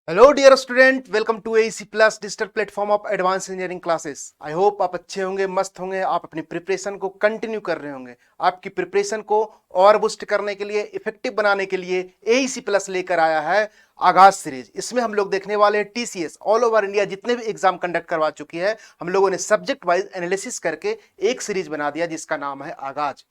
Hello dear student, welcome to AC plus digital platform of advance engineering classes. I hope आप अच्छे होंगे, मस्त होंगे, आप अपनी प्रिपरेशन को कंटिन्यू कर रहे होंगे। आपकी प्रिपरेशन को और बूस्ट करने के लिए, इफेक्टिव बनाने के लिए एसी प्लस लेकर आया है आगाज सीरीज। इसमें हम लोग देखने वाले हैं टीसीएस ऑल ओवर इंडिया जितने भी एग्जाम कंडक्ट करवा चुकी है, हम लोगों ने सब्जेक्ट वाइज एनालिसिस करके एक सीरीज बना दिया जिसका नाम है आगाज।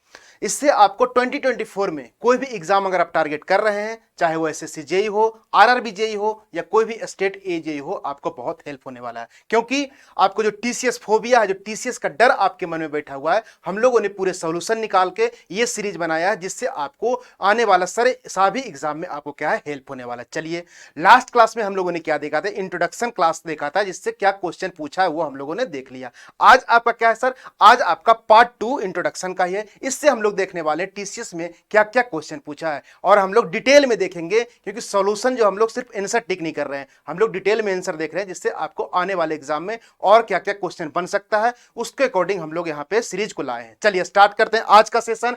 इससे आपको 2024 में कोई भी एग्जाम अगर आप टारगेट कर रहे हैं, चाहे वो एसएससी जेई हो, आरआरबी जेई हो या कोई भी स्टेट ए जेई हो, आपको बहुत हेल्प होने वाला है। क्योंकि आपको जो टीसीएस फोबिया है, जो टीसीएस का डर आपके मन में बैठा हुआ है, हम लोगों ने पूरे सॉल्यूशन निकाल के ये सीरीज बनाया है जिससे आपको आने वाला सारे सभी एग्जाम में आपको क्या है हेल्प होने वाला है। चलिए, लास्ट क्लास में हम लोगों ने क्या देखा था, इंट्रोडक्शन क्लास देखा था जिससे क्या क्वेश्चन पूछा है वो हम लोगों ने देख लिया। आज आपका क्या है सर, आज आपका पार्ट 2 इंट्रोडक्शन का ही है। इससे हम लोग देखने वाले टीसीएस में क्या क्या क्वेश्चन पूछा है और हम लोग डिटेल में देखेंगे, क्योंकि सॉल्यूशन जो हम लोग सिर्फ आंसर टिक नहीं कर रहे हैं, हम लोग डिटेल में आंसर देख रहे हैं जिससे आपको आने वाले एग्जाम में और क्या क्या क्वेश्चन बन सकता है उसके अकॉर्डिंग हम लोग यहाँ पे सीरीज को लाए हैं। चलिए स्टार्ट करते हैं आज का सेशन।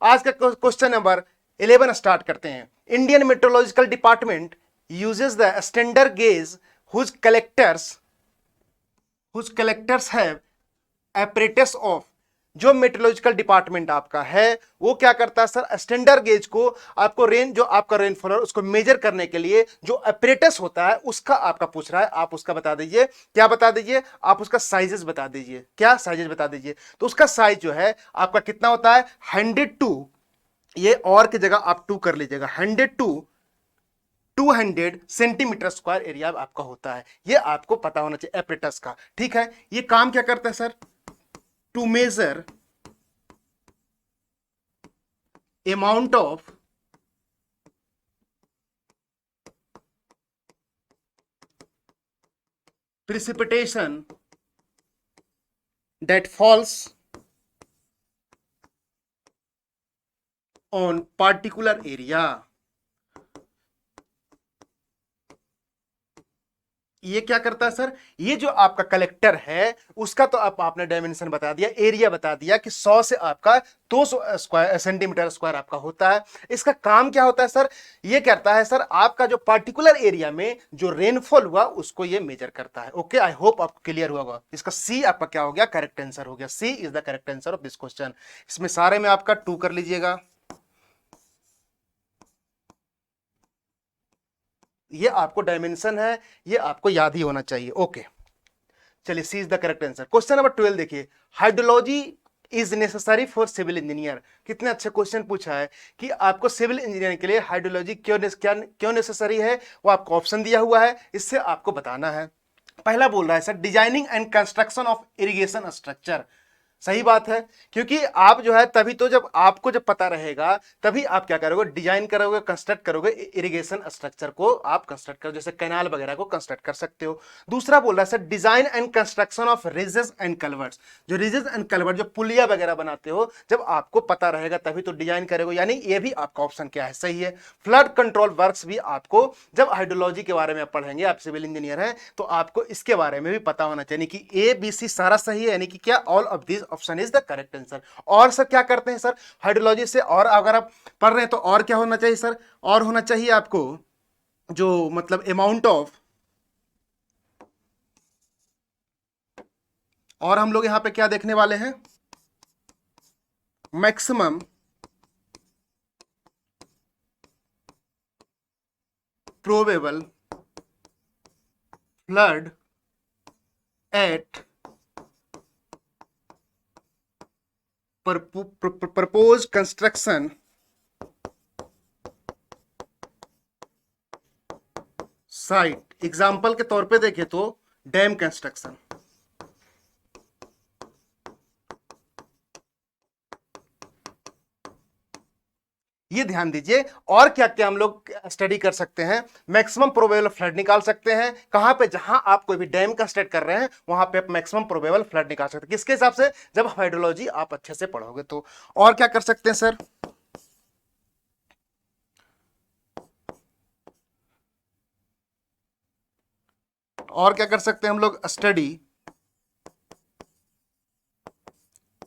आज का क्वेश्चन नंबर 11 स्टार्ट करते हैं। Indian meteorological department uses the standard gauge whose collectors have apparatus of। जो मेट्रोलॉजिकल डिपार्टमेंट आपका है वो क्या करता है सर, स्टैंडर्ड गेज को आपको जो आपका रेनफॉल है उसको मेजर करने के लिए जो apparatus होता है उसका आपका पूछ रहा है। आप उसका बता दीजिए, क्या बता दीजिए, आप उसका साइजेस बता दीजिए, क्या साइजेस बता दीजिए। तो उसका साइज जो है आपका कितना होता है, 102, ये और की जगह आप 2 कर लीजिएगा, 200 सेंटीमीटर स्क्वायर एरिया आपका होता है। ये आपको पता होना चाहिए एपरेटस का। ठीक है, ये काम क्या करता है sir, to major amount of precipitation that falls on particular area। ये क्या करता है सर, ये जो आपका कलेक्टर है उसका तो आपने डायमेंशन बता दिया, एरिया बता दिया कि 100 से आपका 200 स्क्वायर सेंटीमीटर स्क्वायर आपका होता है। इसका काम क्या होता है सर, ये करता है सर आपका जो पर्टिकुलर एरिया में जो रेनफॉल हुआ उसको ये मेजर करता है। ओके, आई होप आपको क्लियर हुआ होगा। इसका सी आपका क्या हो गया, करेक्ट आंसर हो गया। C is the correct answer of this question. इसमें सारे में आपका 2 कर लीजिएगा। ये आपको डायमेंशन है, ये आपको याद ही होना चाहिए। ओके, चलिए C is the correct answer. Question number 12 देखिए, hydrology is necessary for civil engineer. कितने अच्छे क्वेश्चन पूछा है कि आपको सिविल इंजीनियरिंग के लिए हाइड्रोलॉजी क्यों नेसेसरी है, वो आपको ऑप्शन दिया हुआ है, इससे आपको बताना है। पहला बोल रहा है sir, designing and construction of irrigation structure. सही बात है, क्योंकि आप जो है तभी तो जब आपको जब पता रहेगा तभी आप क्या करोगे, डिजाइन करोगे, कंस्ट्रक्ट करोगे, इरिगेशन स्ट्रक्चर को आप कंस्ट्रक्ट करोगे, जैसे कैनाल वगैरह को कंस्ट्रक्ट कर सकते हो। दूसरा बोल रहा है sir, design and construction of ridges and culverts. जो रिजेस एंड कलवर्ट, जो पुलिया वगैरह बनाते हो, जब आपको पता रहेगा तभी तो डिजाइन करोगे, यानी ये भी आपका ऑप्शन क्या है, सही है। फ्लड कंट्रोल वर्क्स भी आपको जब हाइड्रोलॉजी के बारे में पढ़ेंगे, आप सिविल इंजीनियर हैं तो आपको इसके बारे में भी पता होना चाहिए कि ए बी सी सारा सही है, यानी कि क्या, all of this option is the correct answer. और सर क्या करते हैं सर हाइड्रोलॉजी से, और अगर आप पढ़ रहे हैं तो और क्या होना चाहिए सर, और होना चाहिए आपको जो मतलब अमाउंट ऑफ, और हम लोग यहां पे क्या देखने वाले हैं, maximum probable flood at propose construction site. Example के तौर पे देखें तो डैम कंस्ट्रक्शन। ये ध्यान दीजिए, और क्या क्या हम लोग स्टडी कर सकते हैं, मैक्सिमम प्रोबेबल फ्लड निकाल सकते हैं। कहां पे, जहां आप कोई भी डैम कंस्ट्रक्ट कर रहे हैं वहां पे आप मैक्सिमम प्रोबेबल फ्लड निकाल सकते हैं। किसके हिसाब से, जब हाइड्रोलॉजी आप अच्छे से पढ़ोगे तो। और क्या कर सकते हैं सर, और क्या कर सकते हैं हम लोग,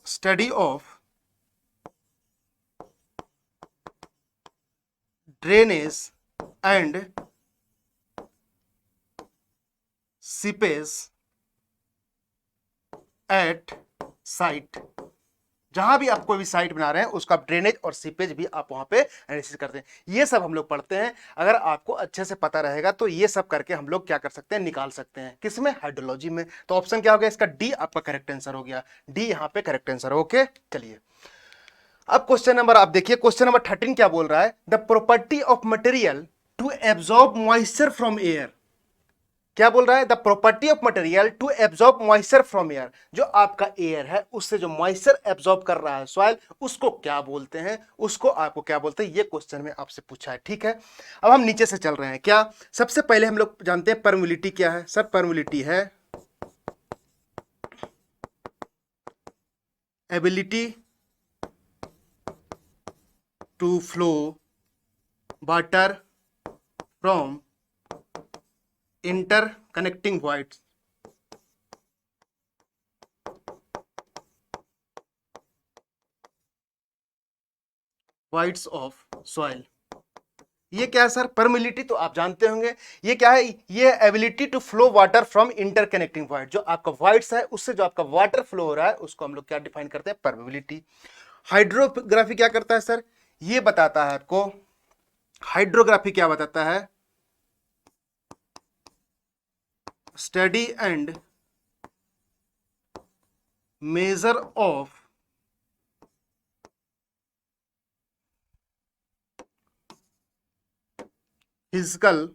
study of drainage and seepage at site, जहां भी आप कोई भी साइट बना रहे हैं उसका ड्रेनेज और सीपेज भी आप वहां पे एनालिसिस करते हैं। ये सब हम लोग पढ़ते हैं। अगर आपको अच्छे से पता रहेगा तो ये सब करके हम लोग क्या कर सकते हैं, निकाल सकते हैं। किसमें? हाइड्रोलॉजी में। तो ऑप्शन क्या हो गया इसका? डी आपका करेक्ट आंसर हो गया। डी यहां पे करेक्ट आंसर। ओके, चलिए अब क्वेश्चन नंबर आप देखिए, क्वेश्चन नंबर 13 क्या बोल रहा है? The property of material to absorb moisture from air. क्या बोल रहा है? The property of material to absorb moisture from air. जो आपका एयर है उससे जो मॉइस्चर एब्जॉर्ब कर रहा है सॉइल, उसको क्या बोलते हैं? उसको आपको क्या बोलते हैं? ये क्वेश्चन में आपसे पूछा है। ठीक है, अब हम नीचे से चल रहे हैं। क्या सबसे पहले हम लोग जानते हैं परमिलिटी क्या है? सर परमिलिटी है ability to flow water from interconnecting voids of soil। ये क्या है सर? परमिलिटी तो आप जानते होंगे। ये क्या है? ये ability to flow water from interconnecting void. जो आपका वॉइड्स है उससे जो आपका वाटर फ्लो हो रहा है उसको हम लोग क्या डिफाइन करते हैं? परमिलिटी। हाइड्रोग्राफी क्या करता है सर? ये बताता है आपको। हाइड्रोग्राफी क्या बताता है? Study and measure of physical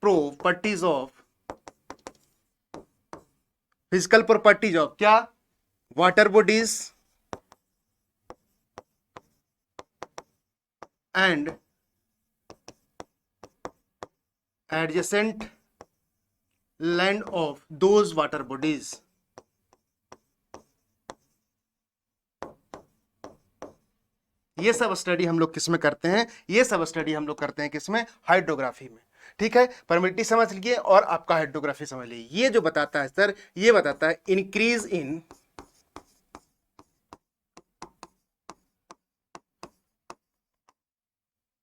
properties of क्या? Water bodies and adjacent land of those water bodies. ये सब स्टडी हम लोग किस में करते हैं? ये सब स्टडी हम लोग करते हैं किसमें? हाइड्रोग्राफी में। ठीक है, परमिलिटी समझ लीजिए और आपका हाइड्रोग्राफी समझ लीजिए। ये जो बताता है सर, ये बताता है increase in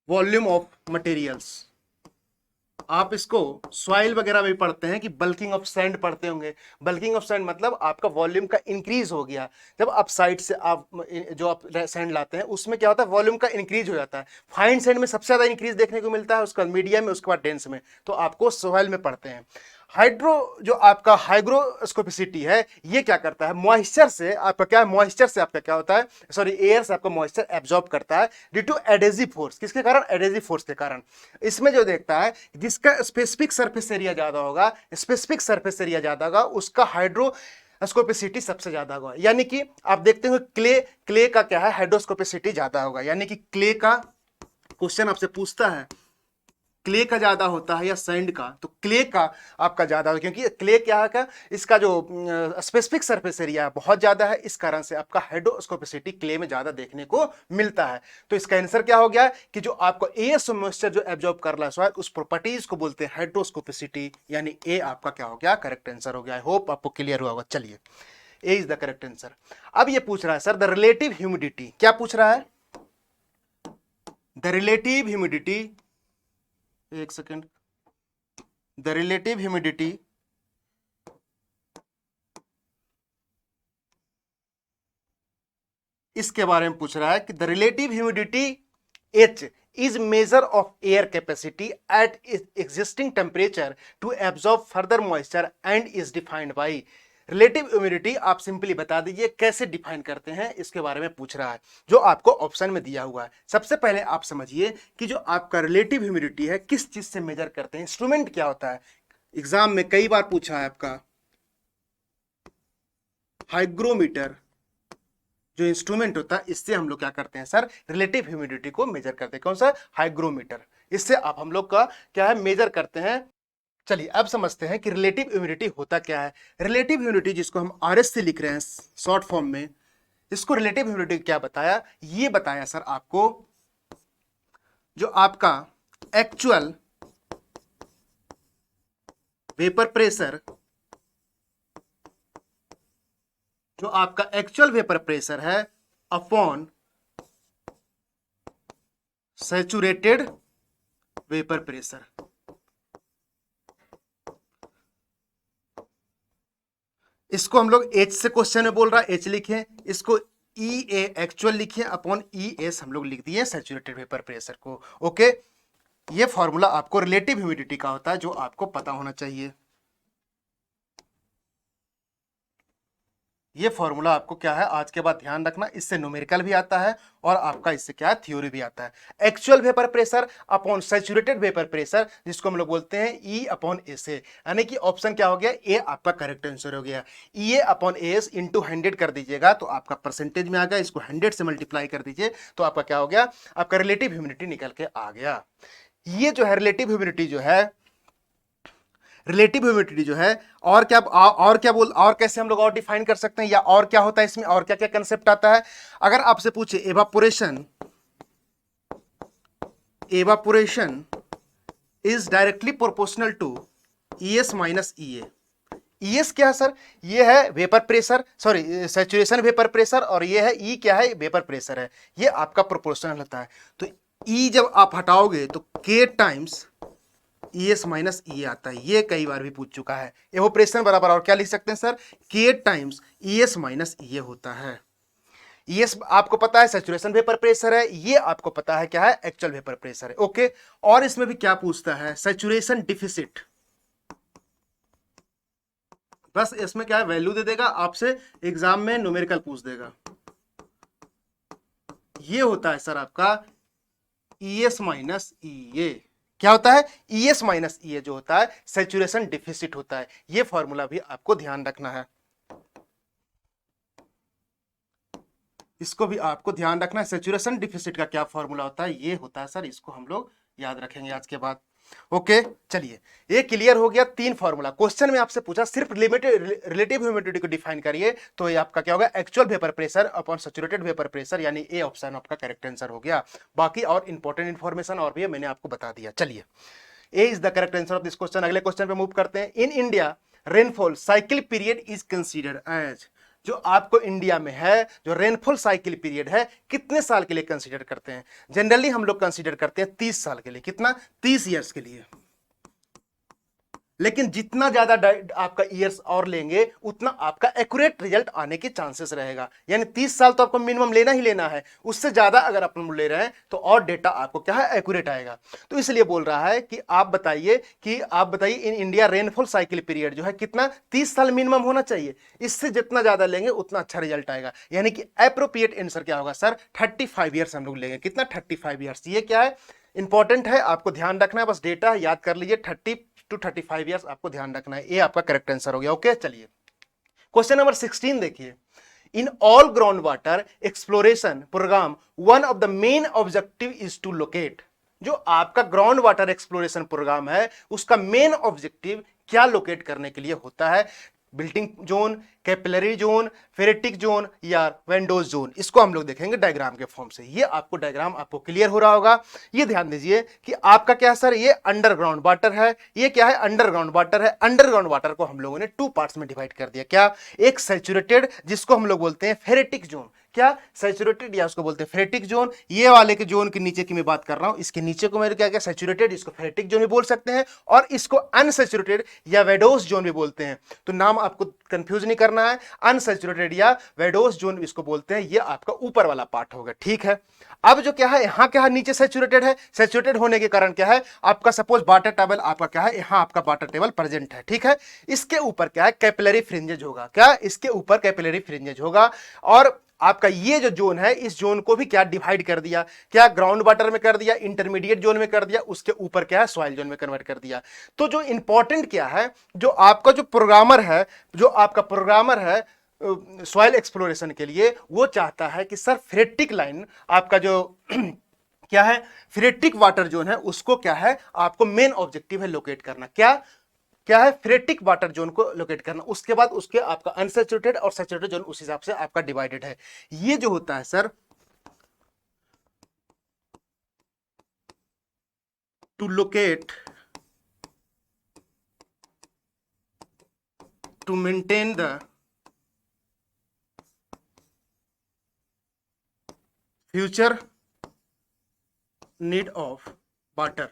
volume of materials. आप इसको सॉइल वगैरह में भी पढ़ते हैं कि बल्किंग ऑफ सैंड पढ़ते होंगे। बल्किंग ऑफ सैंड मतलब आपका वॉल्यूम का इंक्रीज हो गया। जब आप साइड से आप जो आप सैंड लाते हैं उसमें क्या होता है? वॉल्यूम का इंक्रीज हो जाता है। फाइन सैंड में सबसे ज्यादा इंक्रीज देखने को मिलता है, उसके बाद मीडियम में, उसके बाद डेंस में। तो आपको सॉइल में पढ़ते हैं। हाइड्रो जो आपका हाइग्रोस्कोपिसिटी है, ये क्या करता है? मॉइस्चर से आपका क्या है? मॉइस्चर से आपका क्या होता है? सॉरी, एयर से आपका मॉइस्चर एब्जॉर्ब करता है ड्यू टू एडेसिव फोर्स। किसके कारण? एडेसिव फोर्स के कारण। इसमें जो देखता है जिसका स्पेसिफिक सरफेस एरिया ज्यादा होगा, स्पेसिफिक सरफेस एरिया ज्यादा होगा, उसका हाइड्रोस्कोपिसिटी सबसे ज्यादा होगा। यानी कि आप देखते हो क्ले का क्या है? हाइड्रोस्कोपिसिटी ज्यादा होगा। यानी कि क्ले का क्वेश्चन आपसे पूछता है क्ले का ज्यादा होता है या सैंड का, तो क्ले का आपका ज्यादा होगा, क्योंकि क्ले क्या है? इसका जो स्पेसिफिक सरफेस एरिया बहुत ज्यादा है, इस कारण से आपका हाइड्रोस्कोपिसिटी क्ले में ज्यादा देखने को मिलता है। तो इसका आंसर क्या हो गया कि जो आपको एयर से मॉइस्चर जो एब्जॉर्ब कर रहा है उस प्रॉपर्टीज को बोलते हैं हाइड्रोस्कोपिसिटी। यानी ए आपका क्या हो गया? करेक्ट आंसर हो गया। आई होप आपको क्लियर हुआ होगा। चलिए, A is the correct answer. अब ये पूछ रहा है सर द रिलेटिव ह्यूमिडिटी। क्या पूछ रहा है? द रिलेटिव ह्यूमिडिटी, एक सेकेंड, द रिलेटिव ह्यूमिडिटी इसके बारे में पूछ रहा है कि the relative humidity H is measure of air capacity at existing temperature to absorb further moisture and is defined by। Relative humidity आप सिंपली बता दीजिए कैसे डिफाइन करते हैं, इसके बारे में पूछ रहा है जो आपको ऑप्शन में दिया हुआ है। सबसे पहले आप समझिए कि जो आपका रिलेटिव ह्यूमिडिटी है किस चीज से मेजर करते हैं, इंस्ट्रूमेंट क्या होता है। एग्जाम में कई बार पूछा है आपका हाइग्रोमीटर जो इंस्ट्रूमेंट होता है, इससे हम लोग क्या करते हैं सर? रिलेटिव ह्यूमिडिटी को मेजर करते हैं। कौन सा? हाइग्रोमीटर। इससे आप हम लोग का क्या है? मेजर करते हैं। चलिए अब समझते हैं कि रिलेटिव ह्यूमिडिटी होता क्या है। रिलेटिव ह्यूमिडिटी जिसको हम आरएस से लिख रहे हैं शॉर्ट फॉर्म में, इसको रिलेटिव ह्यूमिडिटी क्या बताया? ये बताया सर आपको जो आपका एक्चुअल वेपर प्रेशर, जो आपका एक्चुअल वेपर प्रेशर है अपॉन सैचुरेटेड वेपर प्रेशर। इसको हम लोग एच से क्वेश्चन में बोल रहा है, एच लिखे, इसको ई ए एक्चुअल लिखे अपॉन ई एस हम लोग लिख दिए सैचुरेटेड वेपर प्रेशर को। ओके, ये फॉर्मूला आपको रिलेटिव ह्यूमिडिटी का होता है जो आपको पता होना चाहिए। ये फॉर्मूला आपको क्या है आज के बाद ध्यान रखना, इससे न्यूमेरिकल भी आता है और आपका इससे क्या है थ्योरी भी आता है। Actual vapour pressure upon saturated vapour pressure, जिसको हम लोग बोलते हैं ई अपॉन एस ए, यानी कि ऑप्शन क्या हो गया, ए आपका करेक्ट आंसर हो गया। ई ए अपॉन एस इंटू 100 कर दीजिएगा तो आपका परसेंटेज में आ गया, इसको 100 से मल्टीप्लाई कर दीजिए तो आपका क्या हो गया, आपका रिलेटिव ह्यूमिडिटी निकल के आ गया। ये जो है रिलेटिव ह्यूमिडिटी जो है, रिलेटिव ह्यूमिडिटी जो है, और कैसे हम लोग और डिफाइन कर सकते हैं, या और क्या होता है इसमें, और क्या क्या कंसेप्ट आता है। अगर आपसे पूछे evaporation is directly proportional to ES minus EA. ES क्या है सर, ये है vapour pressure, sorry saturation vapour pressure, और ये है ई क्या है, वेपर प्रेशर है, ये आपका प्रोपोर्शनल होता है। तो ई जब आप हटाओगे तो के टाइम्स ईएस माइनस ई आता है, ये कई बार भी पूछ चुका है। एवोप्रेशन बराबर और क्या लिख सकते हैं सर, के टाइम्स ईएस माइनस ई होता है। ईएस आपको पता है सैचुरेशन वेपर प्रेशर है, ये आपको पता है क्या है, एक्चुअल वेपर प्रेशर है। ओके, और इसमें भी क्या पूछता है, सैचुरेशन डिफिसिट, बस इसमें क्या है वैल्यू दे देगा आपसे, एग्जाम में न्यूमेरिकल पूछ देगा। ये होता है सर आपका ईएस माइनस ई। क्या होता है, ईएस माइनस ई जो होता है सैचुरेशन डिफिसिट होता है। ये फॉर्मूला भी आपको ध्यान रखना है, इसको भी आपको ध्यान रखना है। सैचुरेशन डिफिसिट का क्या फॉर्मूला होता है, ये होता है सर, इसको हम लोग याद रखेंगे आज के बाद। ओके चलिए, ये क्लियर हो गया, तीन फॉर्मूला। क्वेश्चन में आपसे पूछा सिर्फ रिलेटिव ह्यूमिडिटी को डिफाइन करिए, तो ये आपका क्या होगा, actual vapour pressure upon saturated vapour pressure, यानी ए ऑप्शन आपका करेक्ट आंसर हो गया। बाकी और इंपॉर्टेंट इंफॉर्मेशन और भी है, मैंने आपको बता दिया। चलिए, A is the correct answer of this question. अगले क्वेश्चन पे मूव करते हैं। In India rainfall cycle period is considered as, जो आपको इंडिया में है जो रेनफॉल साइकिल पीरियड है, कितने साल के लिए कंसीडर करते हैं। जनरली हम लोग कंसीडर करते हैं 30 साल के लिए, कितना, 30 ईयर्स के लिए। लेकिन जितना ज्यादा आपका ईयर्स और लेंगे उतना आपका एक्यूरेट रिजल्ट आने के चांसेस रहेगा, यानी 30 साल तो आपको मिनिमम लेना ही लेना है, उससे ज्यादा अगर अपन ले रहे हैं तो और डेटा आपको क्या है, एक्यूरेट आएगा। तो इसलिए बोल रहा है कि आप बताइए इन इंडिया रेनफॉल साइकिल पीरियड जो है कितना, 30 साल मिनिमम होना चाहिए, इससे जितना ज्यादा लेंगे उतना अच्छा रिजल्ट आएगा। यानी कि एप्रोप्रिएट आंसर क्या होगा सर, 35 ईयर्स हम लोग लेंगे, कितना, 35 ईयर्स। ये क्या है, इंपॉर्टेंट है, आपको ध्यान रखना है, बस डेटा याद कर लीजिए, 30 to 35 ईयर्स आपको ध्यान रखना है। ये आपका करेक्ट आंसर हो गया। ओके चलिए, क्वेश्चन नंबर 16 देखिए। In all ground water exploration programme one of the main objective is to locate, जो आपका ग्राउंड वाटर एक्सप्लोरेशन प्रोग्राम है उसका मेन ऑब्जेक्टिव क्या लोकेट करने के लिए होता है, wilting zone, capillary zone, phreatic zone या वेंडोज जोन, इसको हम लोग देखेंगे डायग्राम के फॉर्म से। ये आपको डायग्राम आपको क्लियर हो रहा होगा। ये ध्यान दीजिए कि आपका क्या है सर, ये अंडरग्राउंड वाटर है, ये क्या है, अंडरग्राउंड वाटर है। अंडरग्राउंड वाटर को हम लोगों ने 2 पार्ट्स में डिवाइड कर दिया, क्या, एक सैचुरेटेड जिसको हम लोग बोलते हैं फेरेटिक जोन, क्या, सैचुरेटेड या उसको बोलते हैं फेरेटिक जोन। ये वाले के जोन के नीचे की मैं बात कर रहा हूं, इसके नीचे को मेरे क्या क्या सैचुरेटेड, इसको फेरेटिक जोन भी बोल सकते हैं, और इसको अनसैचुरेटेड या वेडोस जोन भी बोलते हैं। तो नाम आपको कंफ्यूज नहीं करना है, अनसैचुरेटेड या वेडोस जोन इसको बोलते हैं। ये आपका ऊपर वाला पार्ट होगा, ठीक है। अब जो क्या है, यहां क्या है, नीचे सैचुरेटेड है, सैचुरेटेड होने के कारण क्या है, आपका सपोज वाटर टेबल आपका क्या है, यहां आपका वाटर टेबल प्रेजेंट है, ठीक है। इसके ऊपर क्या है, कैपिलरी फ्रिंजेज होगा, क्या, इसके ऊपर कैपिलरी फ्रिंजेज होगा। और आपका ये जो जोन है, इस जोन को भी क्या डिवाइड कर दिया, क्या, ग्राउंड वाटर में कर दिया, इंटरमीडिएट जोन में कर दिया, उसके ऊपर क्या है, सॉइल जोन में कन्वर्ट कर दिया। तो जो इंपॉर्टेंट क्या है, जो आपका जो प्रोग्रामर है, जो आपका प्रोग्रामर है सॉइल एक्सप्लोरेशन के लिए, वो चाहता है कि सर फेरेटिक लाइन आपका जो क्या है, फेरेटिक वाटर जोन है, उसको क्या है, आपको मेन ऑब्जेक्टिव है लोकेट करना, क्या क्या है, फेरेटिक वाटर जोन को लोकेट करना। उसके बाद उसके आपका अनसैचुरेटेड और सैचुरेटेड जोन उस हिसाब से आपका डिवाइडेड है। ये जो होता है sir, to locate, to maintain the future need of water,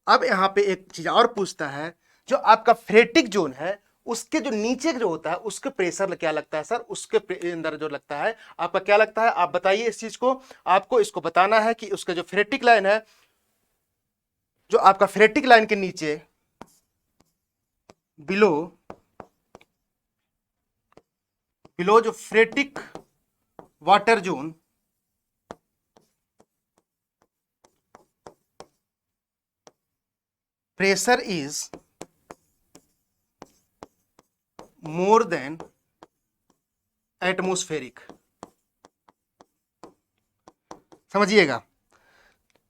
अब यहां पे एक चीज और पूछता है, जो आपका फ्रेटिक जोन है उसके जो नीचे जो होता है उसके प्रेशर क्या लगता है सर, उसके अंदर जो लगता है आपका क्या लगता है, आप बताइए इस चीज को। आपको इसको बताना है कि उसका जो फ्रेटिक लाइन है, जो आपका फ्रेटिक लाइन के नीचे बिलो बिलो जो phreatic water zone, pressure is more than atmospheric. समझिएगा,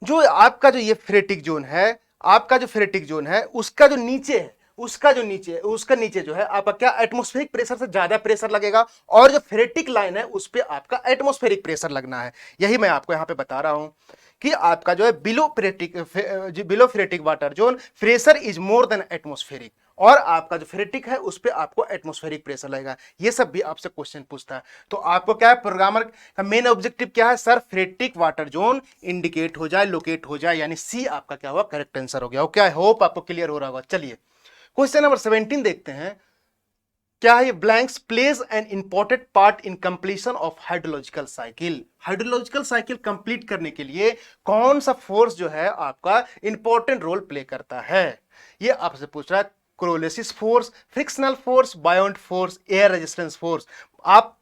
जो आपका जो ये फ्रेटिक जोन है, आपका जो फ्रेटिक जोन है उसका जो नीचे है, उसका नीचे जो है आपका क्या एटमॉस्फेरिक प्रेशर से ज्यादा प्रेशर लगेगा, और जो फ्रेटिक लाइन है उस पे आपका एटमॉस्फेरिक प्रेशर लगना है। यही मैं आपको यहां पे बता रहा हूं कि आपका जो है below phreatic water zone pressure is more than atmospheric, और आपका जो फ्रेटिक है उस पे आपको एटमॉस्फेरिक प्रेशर लगेगा। ये सब भी आपसे क्वेश्चन पूछता है। तो आपको क्या है, प्रोग्रामर का मेन ऑब्जेक्टिव क्या है सर, फ्रेटिक वाटर जोन इंडिकेट हो जाए, लोकेट हो जाए, यानी सी आपका क्या होगा, करेक्ट आंसर हो गया। ओके, आई होप आपको क्लियर हो रहा होगा। चलिए क्वेश्चन नंबर 17 देखते हैं। क्या है, blanks plays an important part in completion of hydrological cycle. Hydrological cycle complete करने के लिए कौन सा फोर्स जो है आपका इंपॉर्टेंट रोल प्ले करता है, ये आपसे पूछ रहा है। Coriolis force, frictional force, buoyant force, air resistance force. आप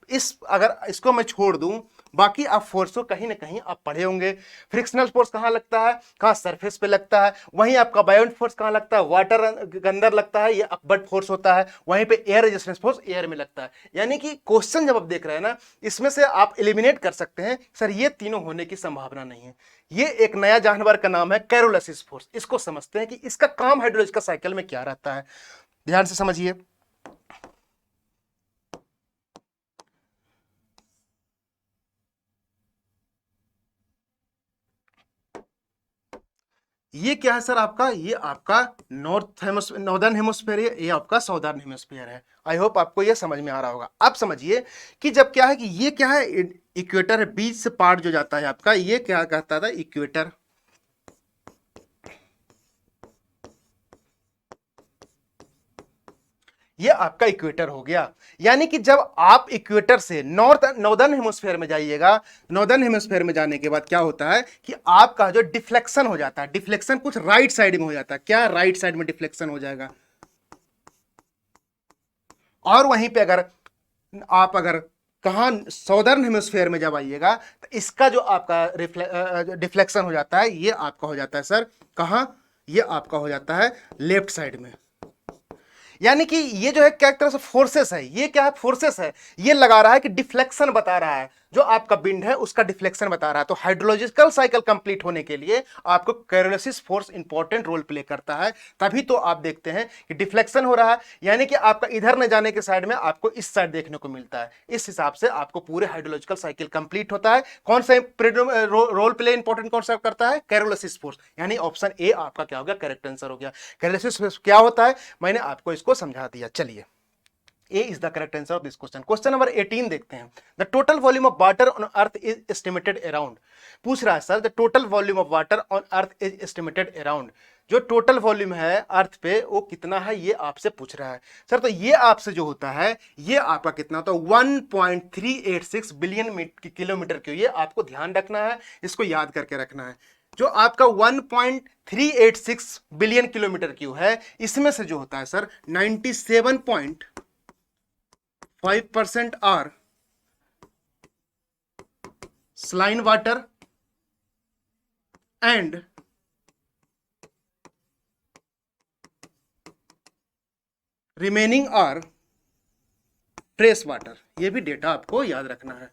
अगर इसको मैं छोड़ दूं, बाकी आप फोर्स को कहीं ना कहीं आप पढ़े होंगे। फ्रिक्शनल फोर्स कहां लगता है, कहां सरफेस पे लगता है। वहीं आपका बायोंट फोर्स कहां लगता है, वाटर के अंदर लगता है, ये अपवर्ड फोर्स होता है। वहीं पे एयर रेजिस्टेंस फोर्स एयर में लगता है। यानी कि क्वेश्चन जब आप देख रहे हैं ना, इसमें से आप एलिमिनेट कर सकते हैं सर ये तीनों होने की संभावना नहीं है। ये एक नया जानवर का नाम है कैरोलिसिस फोर्स। इसको समझते हैं कि इसका काम हाइड्रोलॉजिकल साइकिल में क्या रहता है, ध्यान से समझिए। ये क्या है सर आपका, ये आपका नॉर्दर्न हेमोस्फेयर है, ये आपका साउदर्न हेमोस्फेयर है। आई होप आपको ये समझ में आ रहा होगा। आप समझिए कि जब क्या है कि ये क्या है, इक्वेटर है, बीच से पार्ट जो जाता है आपका, ये क्या कहता था, इक्वेटर। ये आपका इक्वेटर हो गया। यानी कि जब आप इक्वेटर से नॉर्दर्न हेमोस्फेयर में जाइएगा, नॉर्दर्न हेमोस्फेयर में जाने के बाद क्या होता है कि आपका जो डिफ्लेक्शन हो जाता है, डिफ्लेक्शन कुछ राइट साइड में हो जाता है। क्या राइट साइड में डिफ्लेक्शन हो जाएगा, और वहीं पे अगर कहा साउदर्न हेमिस्फीयर में जब आइएगा तो इसका जो आपका डिफ्लेक्शन हो जाता है, ये आपका हो जाता है सर कहां, ये आपका हो जाता है लेफ्ट साइड में। यानी कि ये जो है क्या एक तरह से फोर्सेस है, ये क्या है, फोर्सेस है। ये लगा रहा है कि डिफ्लेक्शन बता रहा है, जो आपका बिंड है उसका डिफ्लेक्शन बता रहा है। तो हाइड्रोलॉजिकल साइकिल कंप्लीट होने के लिए आपको कैरोलिसिस फोर्स इंपॉर्टेंट रोल प्ले करता है। तभी तो आप देखते हैं कि डिफ्लेक्शन हो रहा है, यानी कि आपका इधर न जाने के साइड में आपको इस साइड देखने को मिलता है। इस हिसाब से आपको पूरे हाइड्रोलॉजिकल साइकिल कंप्लीट होता है। कौन सा रोल प्ले इंपॉर्टेंट कौन सा करता है, कैरोलिसिस फोर्स। यानी ऑप्शन ए आपका क्या हो गया, करेक्ट आंसर हो गया। कैरोलिसिस फोर्स क्या होता है मैंने आपको इसको समझा दिया। चलिए, A is the correct answer of this question. Question number 18 देखते हैं। The total volume of water on earth is estimated around। पूछ रहा है sir, the total volume of water on earth is estimated around। जो total volume है अर्थ पे वो कितना है, ये आपसे पूछ रहा है सर। तो ये आपसे जो होता है, ये आपका कितना होता है, 1.386 बिलियन किलोमीटर क्यूब। ये आपको ध्यान रखना है, इसको याद करके रखना है। जो आपका 1.386 बिलियन किलोमीटर क्यूब है, इसमें से जो होता है sir 97.5% are saline water and remaining are trace water. ये भी डेटा आपको याद रखना है।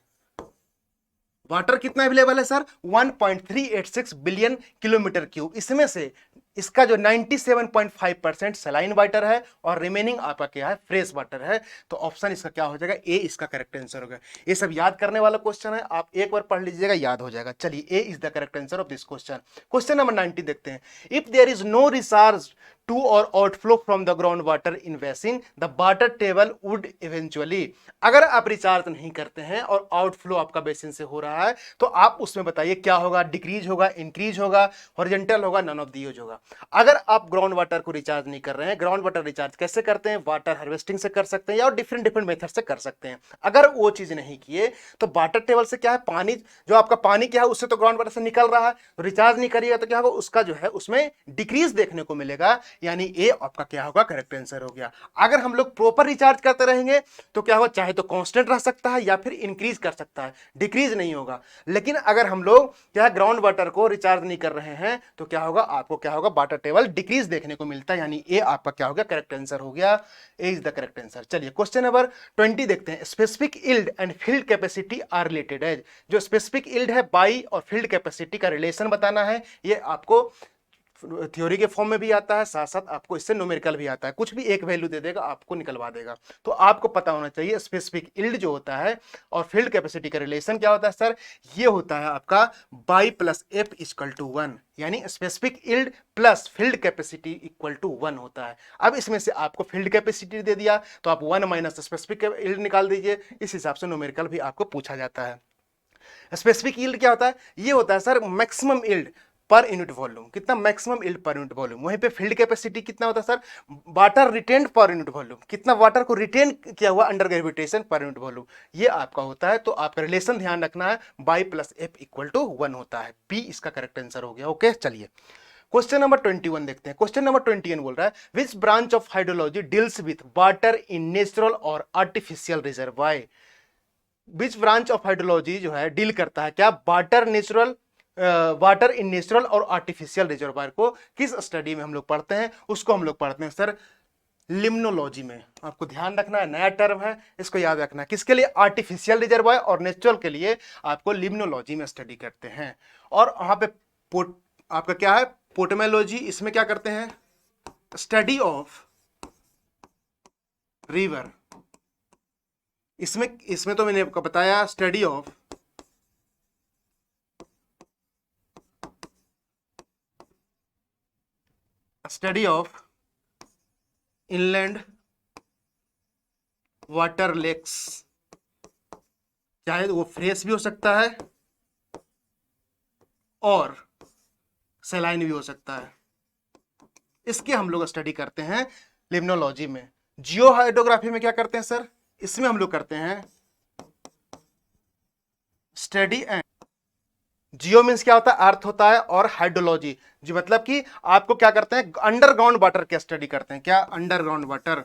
वाटर कितना अवेलेबल है सर, 1.386 बिलियन किलोमीटर क्यूब। इसमें से इसका जो 97.5% सलाइन वाटर है और रिमेनिंग आपका क्या है, फ्रेश वाटर है। तो ऑप्शन इसका क्या हो जाएगा, ए इसका करेक्ट आंसर होगा। ये सब याद करने वाला क्वेश्चन है, आप एक बार पढ़ लीजिएगा, याद हो जाएगा। चलिए, A is the correct answer of this question. Question number 19 देखते हैं। If there is no recharge to or outflow from the ground water in basin, the water table would eventually. अगर आप रिचार्ज नहीं करते हैं और आउटफ्लो आपका basin से हो रहा है, तो आप उसमें बताइए क्या होगा, डिक्रीज होगा, इंक्रीज होगा, हॉरिजॉन्टल होगा, नन ऑफ दीज होगा। होगा। अगर आप ग्राउंड वाटर को रिचार्ज नहीं कर रहे हैं, ग्राउंड वाटर रिचार्ज कैसे करते हैं, वाटर हार्वेस्टिंग से कर सकते हैं या डिफरेंट डिफरेंट मेथड से कर सकते हैं। अगर वो चीज नहीं किए तो वाटर टेबल से क्या है, पानी जो आपका पानी क्या है उससे तो ग्राउंड वाटर से निकल रहा है, तो रिचार्ज नहीं करिएगा तो क्या होगा, उसका जो है उसमें डिक्रीज देखने को मिलेगा, यानी ए आपका क्या होगा, करेक्ट आंसर हो गया। अगर हम लोग प्रॉपर रिचार्ज करते रहेंगे तो क्या होगा, चाहे तो कांस्टेंट रह सकता है या फिर इंक्रीज कर सकता है, डिक्रीज नहीं होगा। लेकिन अगर हम लोग क्या है ग्राउंड वाटर को रिचार्ज नहीं कर रहे हैं तो क्या होगा, आपको क्या होगा, वाटर टेबल डिक्रीज देखने को मिलता है, यानी ए आपका क्या हो गया, करेक्ट आंसर हो गया। A is the correct answer. चलिए क्वेश्चन नंबर 20 देखते हैं। Specific yield and field capacity are related है। जो स्पेसिफिक यील्ड है, बाई और फील्ड कैपेसिटी का रिलेशन बताना है। ये आपको थ्योरी के फॉर्म में भी आता है, साथ साथ आपको इससे न्यूमेरिकल भी आता है, कुछ भी एक वैल्यू दे देगा आपको निकलवा देगा। तो आपको पता होना चाहिए स्पेसिफिक यील्ड जो होता है और फील्ड कैपेसिटी का रिलेशन क्या होता है सर, ये होता है आपका बाई प्लस एफ इक्वल टू 1, यानी specific yield plus field capacity equal to 1 होता है। अब इसमें से आपको फील्ड कैपेसिटी दे दिया तो आप 1 माइनस स्पेसिफिक यील्ड निकाल दीजिए, इस हिसाब से न्यूमेरिकल भी आपको पूछा जाता है। स्पेसिफिक यील्ड क्या होता है, ये होता है sir maximum yield per unit volume, कितना maximum yield per unit volume. वहीं पे फील्ड कैपेसिटी कितना होता है sir, water retained per unit volume, कितना वाटर को रिटेन किया हुआ under gravitation per unit volume, ये आपका होता है। तो आपका रिलेशन ध्यान रखना है, बाई प्लस एफ इक्वल टू 1 होता है। बी इसका करेक्ट आंसर हो गया। ओके चलिए क्वेश्चन नंबर 21 देखते हैं। क्वेश्चन नंबर 21 बोल रहा है which branch of hydrology deals with water in natural और artificial reservoir. Which branch of hydrology जो है डील करता है क्या, वाटर इन नेचुरल और आर्टिफिशियल रिजर्वायर को किस स्टडी में हम लोग पढ़ते हैं, उसको हम लोग पढ़ते हैं सर लिम्नोलॉजी में। आपको ध्यान रखना है, नया टर्म है, इसको याद रखना है। किसके लिए, आर्टिफिशियल रिजर्वायर और नेचुरल के लिए आपको लिम्नोलॉजी में स्टडी करते हैं। और वहां पे आपका क्या है, पोटमेलॉजी, इसमें क्या करते हैं, स्टडी ऑफ रिवर। इसमें तो मैंने आपको बताया study of inland water lakes, चाहे वो फ्रेश भी हो सकता है और सैलाइन भी हो सकता है, इसके हम लोग स्टडी करते हैं लिम्नोलॉजी में। जियो हाइड्रोग्राफी में क्या करते हैं सर, इसमें हम लोग करते हैं स्टडी एंड, जियो मीन्स क्या होता है, अर्थ होता है, और हाइड्रोलॉजी जी मतलब कि आपको क्या करते हैं, अंडरग्राउंड वाटर की स्टडी करते हैं। क्या, अंडरग्राउंड वाटर।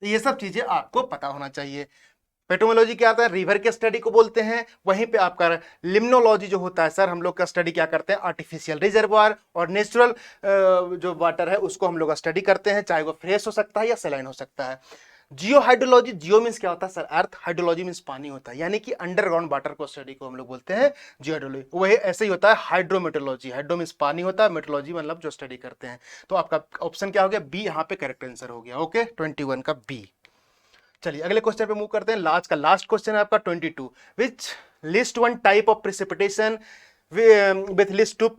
ये सब चीजें आपको पता होना चाहिए। पेट्रोमोलॉजी क्या आता है, रिवर के स्टडी को बोलते हैं। वहीं पे आपका लिम्नोलॉजी जो होता है सर, हम लोग का स्टडी क्या करते हैं, आर्टिफिशियल रिजर्वायर और नेचुरल जो वाटर है उसको हम लोग स्टडी करते हैं, चाहे वो फ्रेश हो सकता है या सलाइन हो सकता है। जियो हाइड्रोलॉजी, जियो मीन्स क्या होता है सर, अर्थ, हाइड्रोलॉजी मीन्स पानी होता है, यानी कि अंडरग्राउंड वाटर को स्टडी को हम लोग बोलते हैं जियो हाइड्रोलॉजी। वही ऐसे ही होता है हाइड्रोमेट्रोलॉजी, हाइड्रो मीन्स पानी होता है, मेट्रोलॉजी मतलब जो स्टडी करते हैं। तो आपका ऑप्शन क्या हो गया, बी यहाँ पे करेक्ट आंसर हो गया। ओके 21 का बी। चलिए अगले क्वेश्चन पे मूव करते हैं। लास्ट क्वेश्चन है आपका 22, विच list one type of precipitation with list two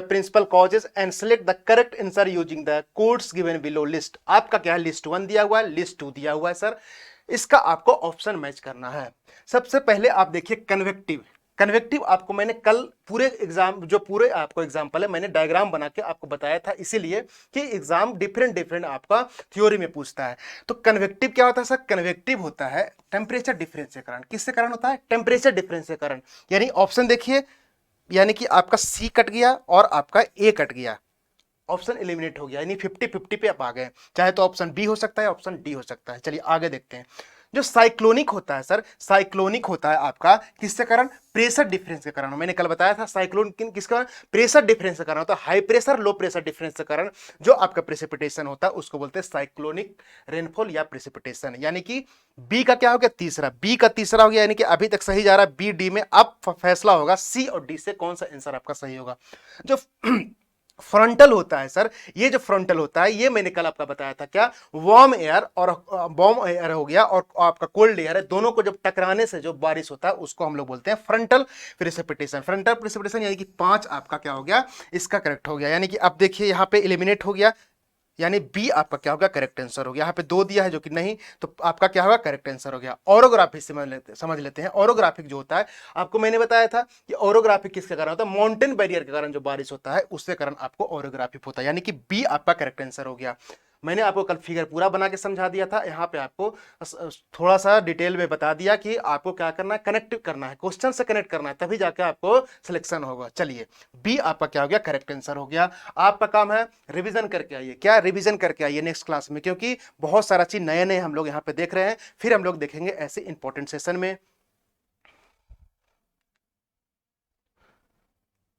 principal causes and select the correct answer using the codes given below list। आपका क्या है, लिस्ट 1 दिया हुआ है, लिस्ट 2 दिया हुआ है सर, इसका आपको ऑप्शन मैच करना है। सबसे पहले आप देखिए कन्वेक्टिव। कन्वेक्टिव आपको मैंने कल पूरे एग्जाम, जो पूरे आपको एग्जाम्पल है मैंने डायग्राम बना के आपको बताया था, इसीलिए कि एग्जाम डिफरेंट आपका थ्योरी में पूछता है। तो कन्वेक्टिव क्या होता है सर, कन्वेक्टिव होता है टेम्परेचर डिफरेंस के कारण। किससे कारण होता है, टेम्परेचर डिफरेंस के कारण। यानी ऑप्शन देखिए, यानी कि आपका सी कट गया और आपका ए कट गया, ऑप्शन एलिमिनेट हो गया, यानी 50-50 पे आप आ गए। चाहे तो ऑप्शन बी हो सकता है, ऑप्शन डी हो सकता है। चलिए आगे देखते हैं। जो साइक्लोनिक होता है सर, साइक्लोनिक होता है आपका किसके कारण, प्रेशर डिफरेंस के कारण। मैंने कल बताया था साइक्लोन किसके कारण, प्रेशर डिफरेंस के कारण होता है। High pressure low pressure difference के कारण जो आपका प्रेसिपिटेशन होता है उसको बोलते हैं साइक्लोनिक रेनफॉल या प्रेसिपिटेशन। यानी कि बी का क्या हो गया, तीसरा, बी का तीसरा हो गया, यानी कि अभी तक सही जा रहा है बी डी में। अब फैसला होगा सी और डी से कौन सा आंसर आपका सही होगा। जो फ्रंटल होता है सर, ये जो फ्रंटल होता है, ये मैंने कल आपका बताया था क्या, वार्म एयर और वार्म एयर हो गया और आपका कोल्ड एयर है, दोनों को जब टकराने से जो बारिश होता है उसको हम लोग बोलते हैं फ्रंटल प्रेसिपिटेशन। फ्रंटल प्रेसिपिटेशन यानी कि 5 आपका क्या हो गया, इसका करेक्ट हो गया। यानी कि अब देखिए यहाँ पे एलिमिनेट हो गया, यानी बी आपका क्या होगा, करेक्ट आंसर हो गया। यहाँ पे 2 दिया है जो कि नहीं, तो आपका क्या होगा, करेक्ट आंसर हो गया। ऑरोग्राफी समझ लेते हैं। ऑरोग्राफिक जो होता है, आपको मैंने बताया था कि ऑरोग्राफिक किसके कारण होता है, माउंटेन बैरियर के कारण जो बारिश होता है उसके कारण आपको ऑरोग्राफिक होता है, यानी कि बी आपका करेक्ट आंसर हो गया। मैंने आपको कल फिगर पूरा बना के समझा दिया था, यहाँ पे आपको थोड़ा सा डिटेल में बता दिया कि आपको क्या करना है, कनेक्ट करना है, क्वेश्चन से कनेक्ट करना है, तभी जाके आपको सिलेक्शन होगा। चलिए, बी आपका क्या हो गया, करेक्ट आंसर हो गया। आपका काम है रिवीजन करके आइए। क्या रिवीजन करके आइए नेक्स्ट क्लास में, क्योंकि बहुत सारा चीज नए नए हम लोग यहाँ पे देख रहे हैं, फिर हम लोग देखेंगे ऐसे इंपॉर्टेंट सेशन में।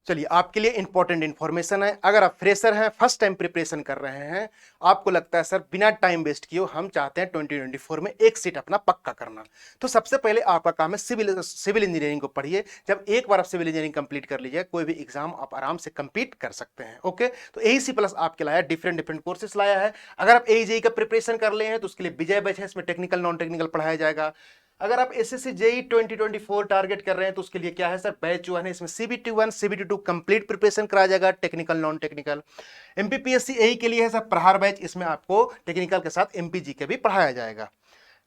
चलिए, आपके लिए इंपॉर्टेंट इंफॉर्मेशन है। अगर आप फ्रेशर हैं, फर्स्ट टाइम प्रिपरेशन कर रहे हैं, आपको लगता है सर बिना टाइम वेस्ट किए हम चाहते हैं 2024 में एक सीट अपना पक्का करना, तो सबसे पहले आपका काम है सिविल इंजीनियरिंग को पढ़िए। जब एक बार आप सिविल इंजीनियरिंग कंप्लीट कर लीजिए, कोई भी एग्जाम आप आराम से कंप्लीट कर सकते हैं। ओके, तो AEC प्लस आपके लाया डिफरेंट डिफरेंट कोर्सेस लाया है। अगर आप AEJE का प्रिपरेशन कर ले हैं तो उसके लिए विजय बैच है, इसमें टेक्निकल नॉन टेक्निकल पढ़ाया जाएगा। अगर आप SSC JEE 2024 टारगेट कर रहे हैं तो उसके लिए क्या है सर, बैच 1 है, इसमें CBT1 CBT2 कंप्लीट प्रिपरेशन कराया जाएगा, technical non technical. MPPSC AE के लिए है सर प्रहार बैच, इसमें आपको टेक्निकल के साथ MPG के भी पढ़ाया जाएगा।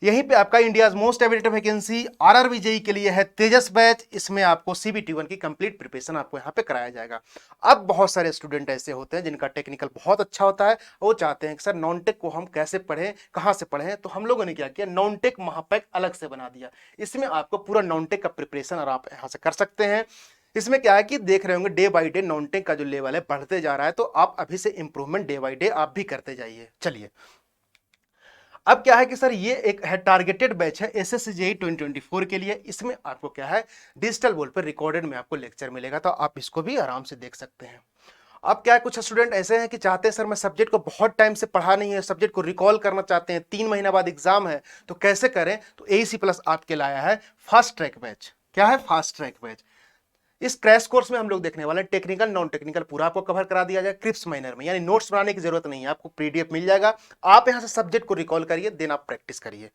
यहीं पे आपका India's most awaited vacancy RRB JEE के लिए है तेजस बैच, इसमें आपको CBT1 की कंप्लीट प्रिपरेशन आपको यहाँ पे कराया जाएगा। अब बहुत सारे स्टूडेंट ऐसे होते हैं जिनका टेक्निकल बहुत अच्छा होता है, वो चाहते हैं कि सर नॉन टेक को हम कैसे पढ़ें, कहाँ से पढ़ें, तो हम लोगों ने क्या किया, नॉन टेक महापैक अलग से बना दिया। इसमें आपको पूरा नॉन टेक का प्रिपरेशन और आप यहाँ से कर सकते हैं। इसमें क्या है कि देख रहे होंगे day by day non tech का जो लेवल है बढ़ते जा रहा है, तो आप अभी से इंप्रूवमेंट डे बाई डे आप भी करते जाइए। चलिए, अब क्या है कि सर ये एक है टारगेटेड बैच है SSC JEE 2024 के लिए। इसमें आपको क्या है, डिजिटल बोर्ड पर रिकॉर्डेड में आपको लेक्चर मिलेगा, तो आप इसको भी आराम से देख सकते हैं। अब क्या है, कुछ स्टूडेंट ऐसे हैं कि चाहते हैं सर मैं सब्जेक्ट को बहुत टाइम से पढ़ा नहीं है, सब्जेक्ट को रिकॉल करना चाहते हैं, 3 महीना बाद एग्जाम है, तो कैसे करें, तो AEC प्लस आपके लाया है फास्ट ट्रैक बैच। क्या है, फास्ट ट्रैक बैच। इस क्रैश कोर्स में हम लोग देखने वाले हैं टेक्निकल नॉन टेक्निकल पूरा आपको कवर करा दिया जाए क्रिप्स माइनर में, यानी नोट्स बनाने की जरूरत नहीं है, आपको PDF मिल जाएगा। आप यहां से सब्जेक्ट को रिकॉल करिए, देन आप प्रैक्टिस करिए।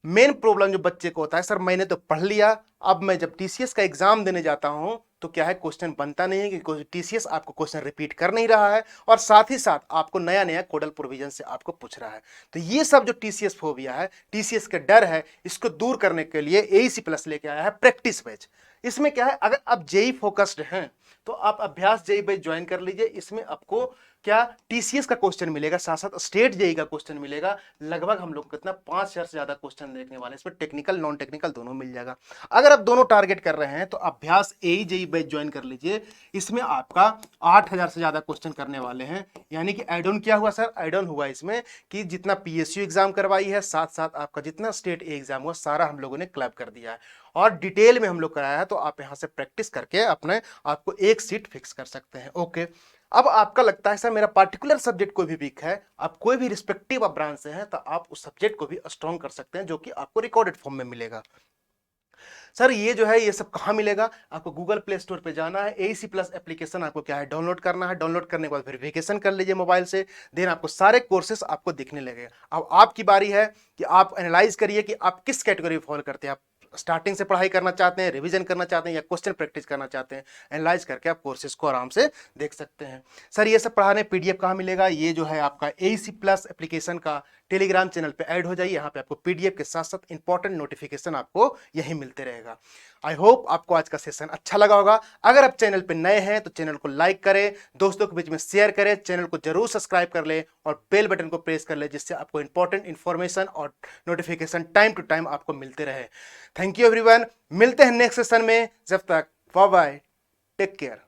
मेन प्रॉब्लम जो बच्चे को होता है, सर मैंने तो पढ़ लिया, अब मैं जब TCS का एग्जाम देने जाता हूं तो क्या है, क्वेश्चन बनता नहीं है, क्योंकि TCS आपको क्वेश्चन रिपीट कर नहीं रहा है, और साथ ही साथ आपको नया नया कोडल प्रोविजन से आपको पूछ रहा है। तो ये सब जो TCS फोबिया है, TCS का डर है, इसको दूर करने के लिए AEC प्लस लेके आया है प्रैक्टिस बैच। इसमें क्या है, अगर आप JEE फोकस्ड हैं तो आप अभ्यास JEE बैच ज्वाइन कर लीजिए। इसमें आपको क्या TCS का क्वेश्चन मिलेगा, साथ साथ स्टेट JEE का क्वेश्चन मिलेगा। लगभग हम लोग कितना 5000 से ज्यादा क्वेश्चन देखने वाले हैं, इसमें टेक्निकल नॉन टेक्निकल दोनों मिल जाएगा। अगर आप दोनों टारगेट कर रहे हैं तो अभ्यास AE JEE बैच ज्वाइन कर लीजिए। इसमें आपका 8000 से ज्यादा क्वेश्चन करने वाले हैं, यानी कि एड ऑन क्या हुआ सर, एड ऑन हुआ इसमें कि जितना PSU एग्जाम करवाई है, साथ साथ आपका जितना स्टेट एग्जाम हुआ, सारा हम लोगों ने क्लब कर दिया है और डिटेल में हम लोग कराया है। तो आप यहां से प्रैक्टिस करके अपने आपको एक सीट फिक्स कर सकते हैं। ओके, अब आपका लगता है सर मेरा पार्टिकुलर सब्जेक्ट कोई भी वीक है, आप कोई भी रिस्पेक्टिव ऑफ ब्रांच से हैं, तो आप उस सब्जेक्ट को भी स्ट्रॉन्ग कर सकते हैं, जो कि आपको रिकॉर्डेड फॉर्म में मिलेगा। सर ये जो है ये सब कहाँ मिलेगा, आपको गूगल प्ले स्टोर पे जाना है, AEC प्लस एप्लीकेशन आपको क्या है, डाउनलोड करना है। डाउनलोड करने के बाद वेरिफिकेशन कर लीजिए मोबाइल से, देन आपको सारे कोर्सेस आपको दिखने लगेगा। अब आपकी बारी है कि आप एनालाइज करिए कि आप किस कैटेगरी फॉलो करते हैं, आप स्टार्टिंग से पढ़ाई करना चाहते हैं, रिवीजन करना चाहते हैं, या क्वेश्चन प्रैक्टिस करना चाहते हैं। एनालाइज करके आप कोर्सेज को आराम से देख सकते हैं। सर ये सब पढ़ाने PDF कहाँ मिलेगा, ये जो है आपका AEC प्लस एप्लीकेशन का टेलीग्राम चैनल पे ऐड हो जाइए। यहाँ पे आपको PDF के साथ साथ इंपॉर्टेंट नोटिफिकेशन आपको यही मिलते रहेगा। आई होप आपको आज का सेशन अच्छा लगा होगा। अगर आप चैनल पे नए हैं तो चैनल को लाइक करें, दोस्तों के बीच में शेयर करें, चैनल को जरूर सब्सक्राइब कर ले और बेल बटन को प्रेस कर ले, जिससे आपको इंपॉर्टेंट इंफॉर्मेशन और नोटिफिकेशन टाइम टू टाइम आपको मिलते रहे। थैंक यू एवरीवन, मिलते हैं नेक्स्ट सेशन में, जब तक बाय बाय, टेक केयर।